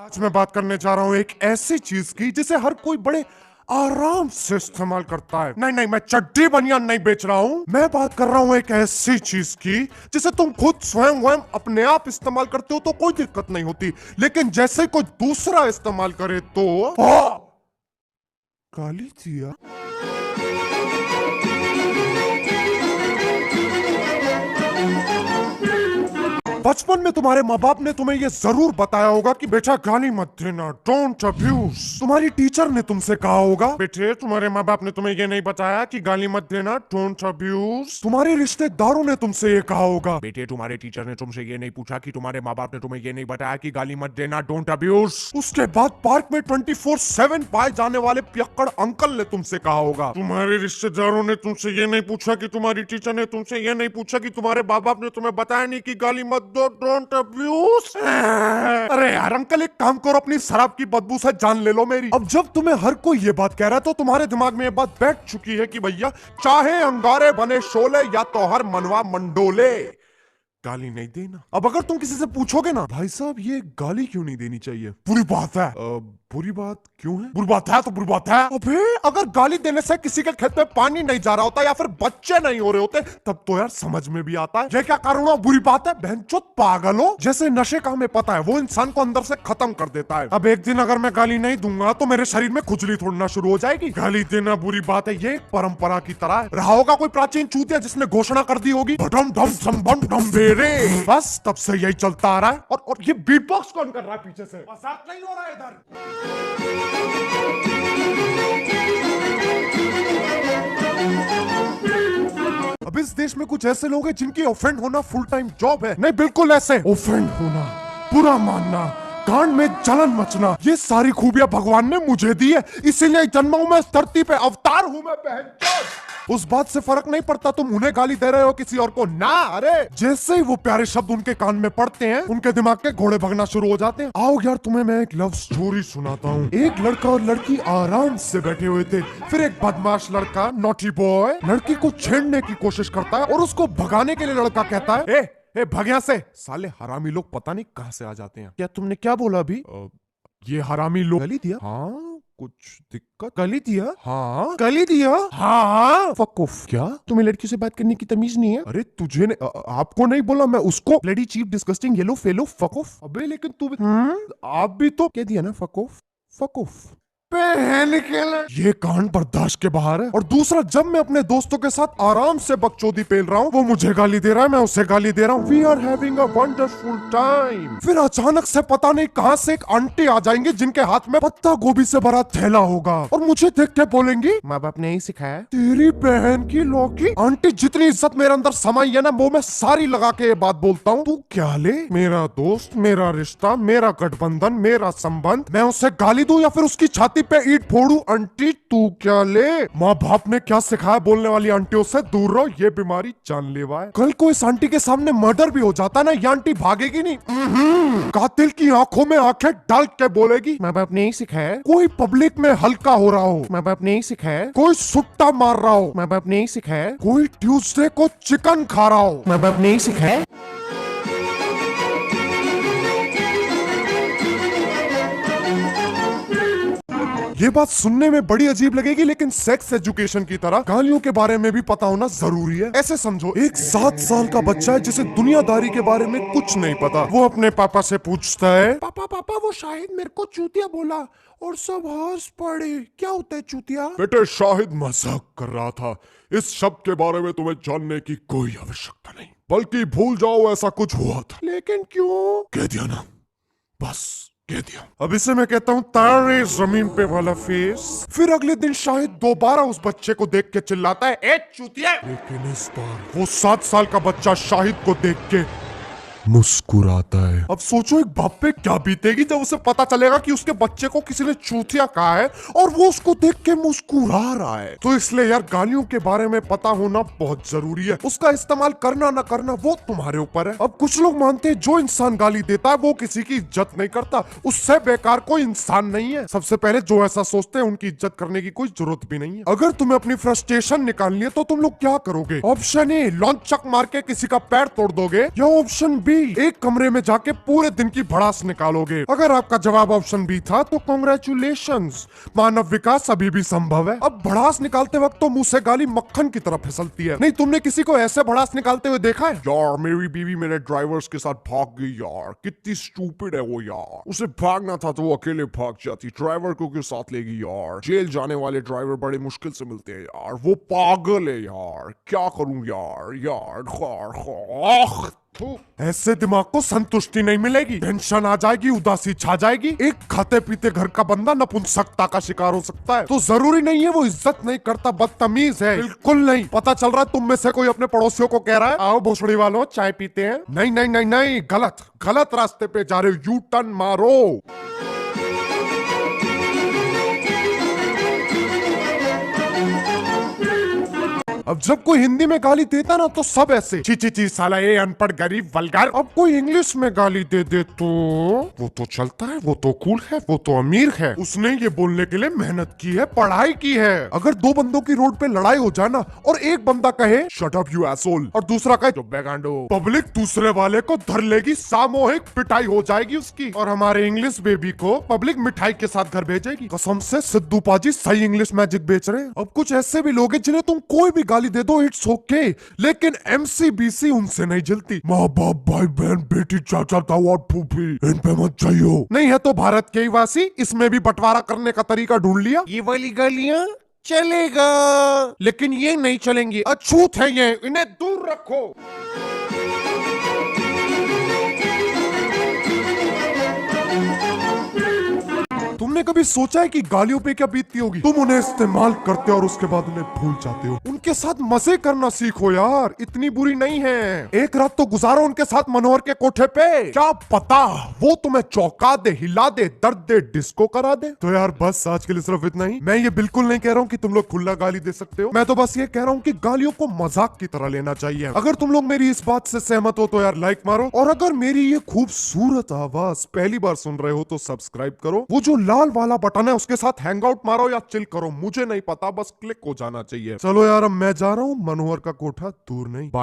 आज मैं बात करने जा रहा हूँ एक ऐसी चीज की जिसे हर कोई बड़े आराम से इस्तेमाल करता है। नहीं नहीं, मैं चड्डी बनियान नहीं बेच रहा हूँ। मैं बात कर रहा हूँ एक ऐसी चीज की जिसे तुम खुद स्वयं अपने आप इस्तेमाल करते हो तो कोई दिक्कत नहीं होती, लेकिन जैसे कोई दूसरा इस्तेमाल करे तो गाली दिया। बचपन में तुम्हारे माँ बाप ने तुम्हें यह जरूर बताया होगा कि बेटा गाली मत देना, डोंट अब्यूज। तुम्हारी टीचर ने तुमसे कहा होगा बेटे तुम्हारे माँ बाप ने तुम्हें यह नहीं बताया कि गाली मत देना, डोंट अब्यूज। तुम्हारे रिश्तेदारों ने तुमसे ये कहा होगा बेटे तुम्हारे टीचर ने तुमसे ये नहीं पूछा कि तुम्हारे माँ बाप ने तुम्हें ये नहीं बताया कि गाली मत देना, डोंट अब्यूज। उसके बाद पार्क में 24/7 पाए जाने वाले पियक्कड़ अंकल ने तुमसे कहा होगा तुम्हारे रिश्तेदारों ने तुमसे ये नहीं पूछा कि तुम्हारी टीचर ने तुमसे ये नहीं पूछा कि तुम्हारे माँ बाप ने तुम्हें बताया नहीं कि गाली मत दो, डोंट अब्यूज। अरे यार अंकल एक काम करो, अपनी शराब की बदबू से जान ले लो मेरी। अब जब तुम्हें हर कोई ये बात कह रहा है तो तुम्हारे दिमाग में ये बात बैठ चुकी है कि भैया चाहे अंगारे बने शोले या तो हर मनवा मंडोले, गाली नहीं देना। अब अगर तुम किसी से पूछोगे ना भाई साहब ये गाली क्यों नहीं देनी चाहिए, बुरी बात है। बुरी बात क्यों है? बुरी बात है तो बुरी बात है। अबे अगर गाली देने से किसी के खेत में पानी नहीं जा रहा होता या फिर बच्चे नहीं हो रहे होते तब तो यार समझ में भी आता है। ये क्या कारण हुआ? बुरी बात है। बहनचोद पागल हो, जैसे नशे का हमें पता है वो इंसान को अंदर से खत्म कर देता है। अब एक दिन अगर मैं गाली नहीं दूंगा तो मेरे शरीर में खुजली थोड़ना शुरू हो जाएगी। गाली देना बुरी बात है, ये एक परंपरा की तरह है। रहा होगा कोई प्राचीन चूतिया जिसने घोषणा कर दी होगी डम डम सम बम डम बेरे, बस तब से यही चलता आ रहा है। और ये बीट बॉक्स कौन कर रहा है पीछे से? मजाक नहीं हो रहा है इधर। अब इस देश में कुछ ऐसे लोग हैं जिनकी ऑफेंड होना फुल टाइम जॉब है। नहीं बिल्कुल ऐसे, ऑफेंड होना, बुरा मानना, कान में जलन मचना, ये सारी खूबियां भगवान ने मुझे दी है, इसीलिए जन्मा हूं मैं इस धरती पे, अवतार हूं मैं बहनचोद। उस बात से फर्क नहीं पड़ता तुम उन्हें गाली दे रहे हो किसी और को ना। अरे जैसे ही वो प्यारे शब्द उनके कान में पड़ते हैं उनके दिमाग के घोड़े भगना शुरू हो जाते हैं। आओ यार तुम्हें मैं एक लव स्टोरी सुनाता हूँ। एक लड़का और लड़की आराम से बैठे हुए थे, फिर एक बदमाश लड़का नॉटी बॉय लड़की को छेड़ने की कोशिश करता है और उसको भगाने के लिए लड़का कहता है ए भाग यहाँ से, साले हरामी लोग पता नहीं कहाँ से आ जाते हैं। क्या तुमने क्या बोला अभी? ये हरामी लोग गाली दिया? हाँ कुछ दिक्कत? गाली दिया? हाँ गाली दिया? हाँ फक ऑफ। क्या तुम्हें लड़की से बात करने की तमीज नहीं है? अरे तुझे आपको नहीं बोला मैं उसको, bloody cheap disgusting yellow fellow fuck off. अबे लेकिन तू आप भी तो कह दिया ना फक ऑफ, फक ऑफ। ये कांड बर्दाश्त के बाहर है। और दूसरा, जब मैं अपने दोस्तों के साथ आराम से बकचोदी पेल रहा हूँ, वो मुझे गाली दे रहा है, मैं उसे गाली दे रहा हूँ, we are having a wonderful time. फिर अचानक से पता नहीं कहां से एक आंटी आ जाएंगी जिनके हाथ में पत्ता गोभी से भरा थैला होगा और मुझे देख के बोलेंगी माँ बाप ने ही सिखाया। तेरी बहन की लौकी। आंटी जितनी इज्जत मेरे अंदर समाई है ना वो मैं सारी लगा के ये बात बोलता हूँ, तू क्या ले? मेरा दोस्त, मेरा रिश्ता, मेरा गठबंधन, मेरा संबंध, मैं उसे गाली दूं या फिर उसकी छाती पे ईंट फोड़ू? आंटी तू क्या ले? माँ बाप ने क्या सिखाया बोलने वाली आंटियों से दूर रहो, ये बीमारी जानलेवा है। कल को इस आंटी के सामने मर्डर भी हो जाता ना, ये आंटी भागेगी नहीं, कातिल की आंखों में आंखें डाल के बोलेगी माँ बाप ने ही सिखाया। कोई पब्लिक में हल्का हो रहा हो, माँ बाप ने ही सिखाया। कोई सुट्टा मार रहा हो, माँ बाप ने ही सिखाया। कोई ट्यूसडे को चिकन खा रहा हो, माँ बाप ने ही सिखाया। ये बात सुनने में बड़ी अजीब लगेगी लेकिन सेक्स एजुकेशन की तरह गालियों के बारे में भी पता होना जरूरी है। ऐसे समझो एक 7 साल का बच्चा है जिसे दुनियादारी के बारे में कुछ नहीं पता। वो अपने पापा से पूछता है पापा पापा वो शाहिद मेरे को चूतिया बोला, और सब हंस पड़े। क्या होता है चूतिया? बेटे शाहिद मजाक कर रहा था, इस शब्द के बारे में तुम्हें जानने की कोई आवश्यकता नहीं, बल्कि भूल जाओ ऐसा कुछ हुआ था। लेकिन क्यों? कह दिया ना, बस कह दिया। अब इसे मैं कहता हूँ तारे जमीन पे वाला फेस। फिर अगले दिन शाहिद दोबारा उस बच्चे को देख के चिल्लाता है ए चूतिया, लेकिन इस बार वो 7 साल का बच्चा शाहिद को देख के मुस्कुराता है। अब सोचो एक बाप पे क्या बीतेगी जब उसे पता चलेगा कि उसके बच्चे को किसी ने चूतिया कहा है और वो उसको देख के मुस्कुरा रहा है। तो इसलिए यार गालियों के बारे में पता होना बहुत जरूरी है, उसका इस्तेमाल करना ना करना वो तुम्हारे ऊपर है। अब कुछ लोग मानते हैं जो इंसान गाली देता है वो किसी की इज्जत नहीं करता, उससे बेकार कोई इंसान नहीं है। सबसे पहले जो ऐसा सोचते हैं उनकी इज्जत करने की कोई जरूरत भी नहीं है। अगर तुम्हें अपनी फ्रस्ट्रेशन निकालनी है तो तुम लोग क्या करोगे? ऑप्शन ए लॉन्च चक मार के किसी का पैर तोड़ दोगे, या ऑप्शन बी भी एक कमरे में जाके पूरे दिन की भड़ास निकालोगे। अगर आपका जवाब ऑप्शन बी था तो कांग्रेचुलेशंस, मानव विकास अभी भी संभव है। अब भड़ास निकालते वक्त तो मुंह से गाली मक्खन की तरह फिसलती है। नहीं, तुमने किसी को ऐसे भड़ास निकालते हुए देखा है? यार मेरी बीवी मेरे ड्राइवर्स के साथ भाग गई यार, कितनी स्टूपिड है वो यार, उसे भागना था तो वो अकेले भाग जाती, ड्राइवर को क्यों साथ लेगी यार। जेल जाने वाले ड्राइवर बड़े मुश्किल से मिलते हैं यार, वो पागल है यार, क्या करूं यार यार यार। ऐसे दिमाग को संतुष्टि नहीं मिलेगी, टेंशन आ जाएगी, उदासी छा जाएगी। एक खाते पीते घर का बंदा नपुंसकता का शिकार हो सकता है। तो जरूरी नहीं है वो इज्जत नहीं करता, बदतमीज है, बिल्कुल नहीं। पता चल रहा है तुम में से कोई अपने पड़ोसियों को कह रहा है आओ भोसड़ी वालों चाय पीते हैं। नहीं नहीं नहीं नहीं, गलत गलत रास्ते पे जा रहे हो, यू टर्न मारो। अब जब कोई हिंदी में गाली देता ना तो सब ऐसे ची ची ची साला ये अनपढ़ गरीब वल्गर। अब कोई इंग्लिश में गाली दे दे तो वो तो चलता है, वो तो कूल है, वो तो अमीर है, उसने ये बोलने के लिए मेहनत की है, पढ़ाई की है। अगर दो बंदों की रोड पे लड़ाई हो जाए ना और एक बंदा कहे शट अप यू एसोल और दूसरा कहे चुप बे गांडो, पब्लिक दूसरे वाले को धर लेगी, सामूहिक पिटाई हो जाएगी उसकी। और हमारे इंग्लिश बेबी को पब्लिक मिठाई के साथ घर भेजेगी। कसम से सिद्धू पाजी सही इंग्लिश मैजिक बेच रहे हैं। अब कुछ ऐसे भी लोग हैं जिन्हें तुम कोई भी गाली दे दो इट्स ओके, लेकिन एमसीबीसी उनसे नहीं जलती। माँ बाप भाई बहन बेटी चाचा ताऊ फूफी इन पे मत जाइयो। नहीं है तो भारत के ही वासी, इसमें भी बंटवारा करने का तरीका ढूंढ लिया। ये वाली गालियां चलेगा लेकिन ये नहीं चलेंगी, अछूत है ये, इन्हें दूर रखो। तुमने कभी सोचा है कि गालियों पे क्या बीतती होगी? तुम उन्हें इस्तेमाल करते हो और उसके बाद उन्हें भूल जाते हो। उनके साथ मजे करना सीखो यार, इतनी बुरी नहीं है। एक रात तो गुजारो उनके साथ मनोहर के कोठे पे, क्या पता वो तुम्हें चौंका दे, हिला दे, दर्द दे, डिस्को करा दे। तो यार बस आज के लिए सिर्फ इतना ही। मैं ये बिल्कुल नहीं कह रहा हूँ कि तुम लोग खुला गाली दे सकते हो, मैं तो बस ये कह रहा हूँ कि गालियों को मजाक की तरह लेना चाहिए। अगर तुम लोग मेरी इस बात से सहमत हो तो यार लाइक मारो, और अगर मेरी ये खूबसूरत आवाज पहली बार सुन रहे हो तो सब्सक्राइब करो। वो जो लाल वाला बटन है उसके साथ हैंग आउट मारो या चिल करो, मुझे नहीं पता, बस क्लिक हो जाना चाहिए। चलो यार अब मैं जा रहा हूँ, मनोहर का कोठा दूर नहीं। बाय।